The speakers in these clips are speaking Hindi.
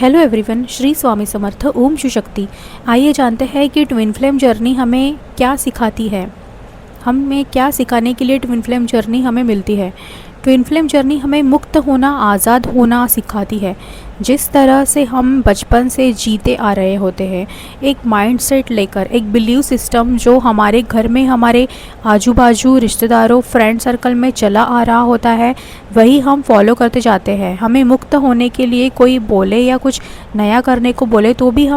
Hello everyone, Shri Swami Samarth, Om Shiv Shakti. आइए जानते हैं कि ट्विन फ्लेम जर्नी हमें क्या सिखाती है। हमें क्या सिखाने के लिए ट्विन फ्लेम जर्नी हमें मिलती है। ट्विन फ्लेम जर्नी हमें मुक्त होना, आज़ाद होना सिखाती है। जिस तरह से हम बचपन से जीते आ रहे होते हैं, एक माइंडसेट लेकर, एक बिलीव सिस्टम जो हमारे घर में, हमारे आजू बाजू रिश्तेदारों, फ्रेंड सर्कल में चला आ रहा होता है, वही हम फॉलो करते जाते हैं। हमें मुक्त होने के लिए कोई बोले या कुछ नया करने को बोले तो भी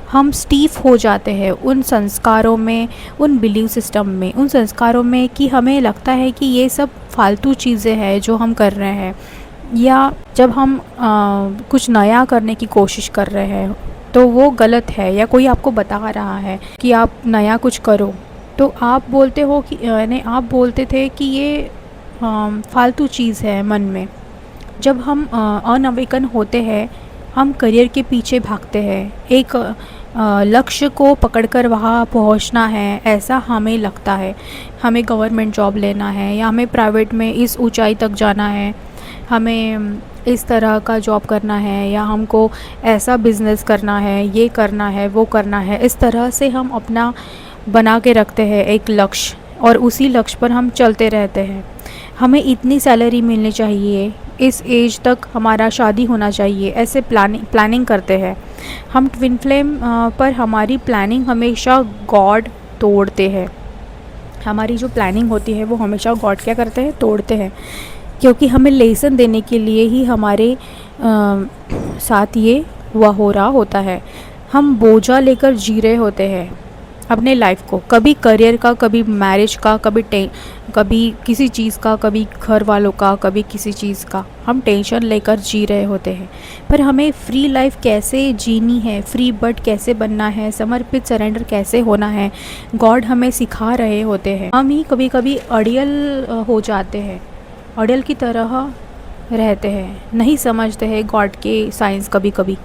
हम स्टीफ हो जाते हैं उन संस्कारों में, उन बिलीव सिस्टम में, उन संस्कारों में कि हमें लगता है कि ये सब फालतू चीज़ें हैं जो हम कर रहे हैं। या जब हम कुछ नया करने की कोशिश कर रहे हैं तो वो गलत है, या कोई आपको बता रहा है कि आप नया कुछ करो तो आप बोलते हो कि आप बोलते थे कि ये फालतू चीज़ है मन में। जब हम अनअवेकन होते हैं, हम करियर के पीछे भागते हैं, एक लक्ष्य को पकड़कर वहाँ पहुँचना है ऐसा हमें लगता है। हमें गवर्नमेंट जॉब लेना है, या हमें प्राइवेट में इस ऊंचाई तक जाना है, हमें इस तरह का जॉब करना है, या हमको ऐसा बिज़नेस करना है, ये करना है, वो करना है। इस तरह से हम अपना बना के रखते हैं एक लक्ष्य, और उसी लक्ष्य पर हम चलते रहते हैं। हमें इतनी सैलरी मिलनी चाहिए, इस एज तक हमारा शादी होना चाहिए, ऐसे प्लानिंग करते हैं हम। ट्विन फ्लेम पर हमारी प्लानिंग हमेशा गॉड तोड़ते हैं। हमारी जो प्लानिंग होती है वो हमेशा गॉड क्या करते हैं, तोड़ते हैं, क्योंकि हमें लेसन देने के लिए ही हमारे साथ ये हुआ हो रहा होता है। हम बोझा लेकर जी रहे होते हैं अपने लाइफ को, कभी करियर का, कभी मैरिज का, कभी किसी चीज़ का, कभी घर वालों का, कभी किसी चीज़ का। हम टेंशन लेकर जी रहे होते हैं। पर हमें फ्री लाइफ कैसे जीनी है, फ्री बर्ड कैसे बनना है, समर्पित सरेंडर कैसे होना है, गॉड हमें सिखा रहे होते हैं। हम ही कभी कभी अड़ियल हो जाते हैं, अड़ियल की तरह रहते हैं, नहीं समझते हैं गॉड के साइंस। कभी कभी,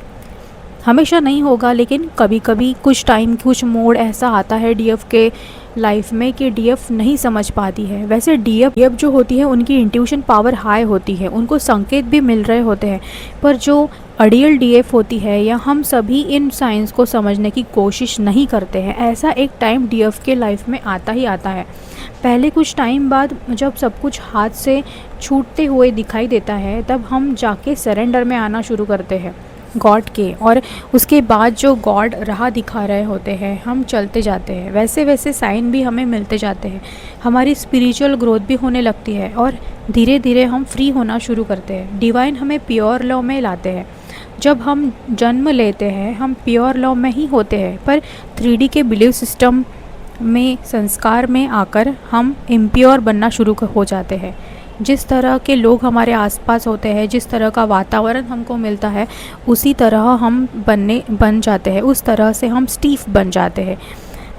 हमेशा नहीं होगा लेकिन कभी कभी कुछ टाइम, कुछ मोड़ ऐसा आता है डीएफ के लाइफ में कि डीएफ नहीं समझ पाती है। वैसे डीएफ जो होती है उनकी इंट्यूशन पावर हाई होती है, उनको संकेत भी मिल रहे होते हैं। पर जो अड़ियल डीएफ होती है, या हम सभी इन साइंस को समझने की कोशिश नहीं करते हैं। ऐसा एक टाइम डीएफ के लाइफ में आता ही आता है। पहले कुछ टाइम बाद जब सब कुछ हाथ से छूटते हुए दिखाई देता है, तब हम जाके सरेंडर में आना शुरू करते हैं गॉड के, और उसके बाद जो गॉड राह दिखा रहे होते हैं हम चलते जाते हैं। वैसे वैसे साइन भी हमें मिलते जाते हैं, हमारी स्पिरिचुअल ग्रोथ भी होने लगती है, और धीरे धीरे हम फ्री होना शुरू करते हैं। डिवाइन हमें प्योर लव में लाते हैं। जब हम जन्म लेते हैं हम प्योर लव में ही होते हैं, पर 3D के बिलीव सिस्टम में, संस्कार में आकर हम इम्प्योर बनना शुरू हो जाते हैं। जिस तरह के लोग हमारे आसपास होते हैं, जिस तरह का वातावरण हमको मिलता है, उसी तरह हम बन जाते हैं, उस तरह से हम स्टीफ बन जाते हैं।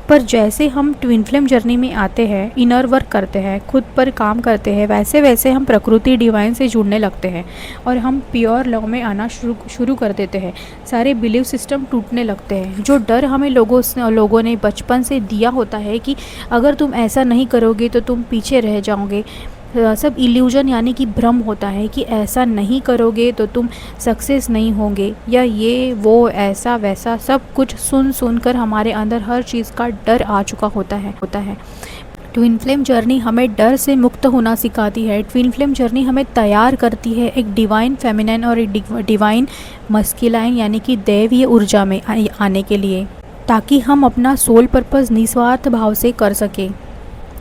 पर जैसे हम ट्विन फ्लेम जर्नी में आते हैं, इनर वर्क करते हैं, खुद पर काम करते हैं, वैसे वैसे हम प्रकृति डिवाइन से जुड़ने लगते हैं, और हम प्योर लव में आना शुरू कर देते हैं। सारे बिलीव सिस्टम टूटने लगते हैं। जो डर हमें लोगों ने बचपन से दिया होता है कि अगर तुम ऐसा नहीं करोगे तो तुम पीछे रह जाओगे, सब इल्यूजन यानी कि भ्रम होता है कि ऐसा नहीं करोगे तो तुम सक्सेस नहीं होंगे, या ये वो ऐसा वैसा सब कुछ सुन कर हमारे अंदर हर चीज़ का डर आ चुका होता है। ट्विन फ्लेम जर्नी हमें डर से मुक्त होना सिखाती है। ट्विन फ्लेम जर्नी हमें तैयार करती है एक डिवाइन फेमिनिन और एक डिवाइन मस्कुलाइन यानी कि दैवीय ऊर्जा में आने के लिए, ताकि हम अपना सोल पर्पस निस्वार्थ भाव से कर सकें।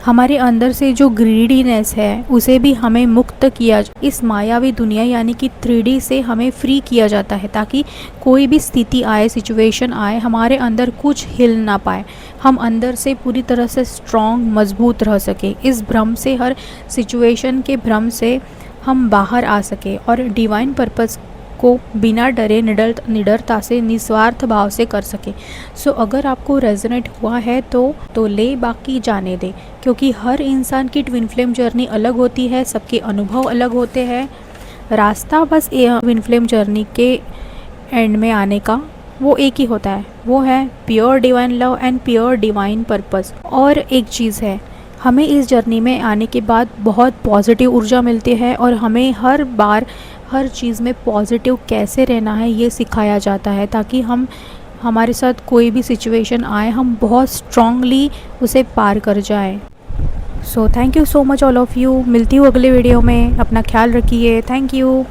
हमारे अंदर से जो ग्रीडीनेस है उसे भी हमें मुक्त किया, इस मायावी दुनिया यानी कि 3D से हमें फ्री किया जाता है, ताकि कोई भी स्थिति आए, सिचुएशन आए, हमारे अंदर कुछ हिल ना पाए। हम अंदर से पूरी तरह से स्ट्रॉन्ग, मजबूत रह सके। इस भ्रम से, हर सिचुएशन के भ्रम से हम बाहर आ सके, और डिवाइन पर्पस को बिना डरे, निडरता से, निस्वार्थ भाव से कर सके। सो अगर आपको रेजोनेट हुआ है तो ले, बाकी जाने दे, क्योंकि हर इंसान की ट्विन फ्लेम जर्नी अलग होती है, सबके अनुभव अलग होते हैं। रास्ता बस ट्विन फ्लेम जर्नी के एंड में आने का वो एक ही होता है, वो है pure divine love and pure divine purpose. और एक चीज़ है, हमें इस जर्नी में आने के बाद बहुत पॉजिटिव ऊर्जा मिलती है, और हमें हर बार हर चीज़ में पॉजिटिव कैसे रहना है ये सिखाया जाता है, ताकि हमारे साथ कोई भी सिचुएशन आए हम बहुत स्ट्रांगली उसे पार कर जाएं। So thank you so much all of you. मिलती हूँ अगले वीडियो में। अपना ख्याल रखिए। Thank you.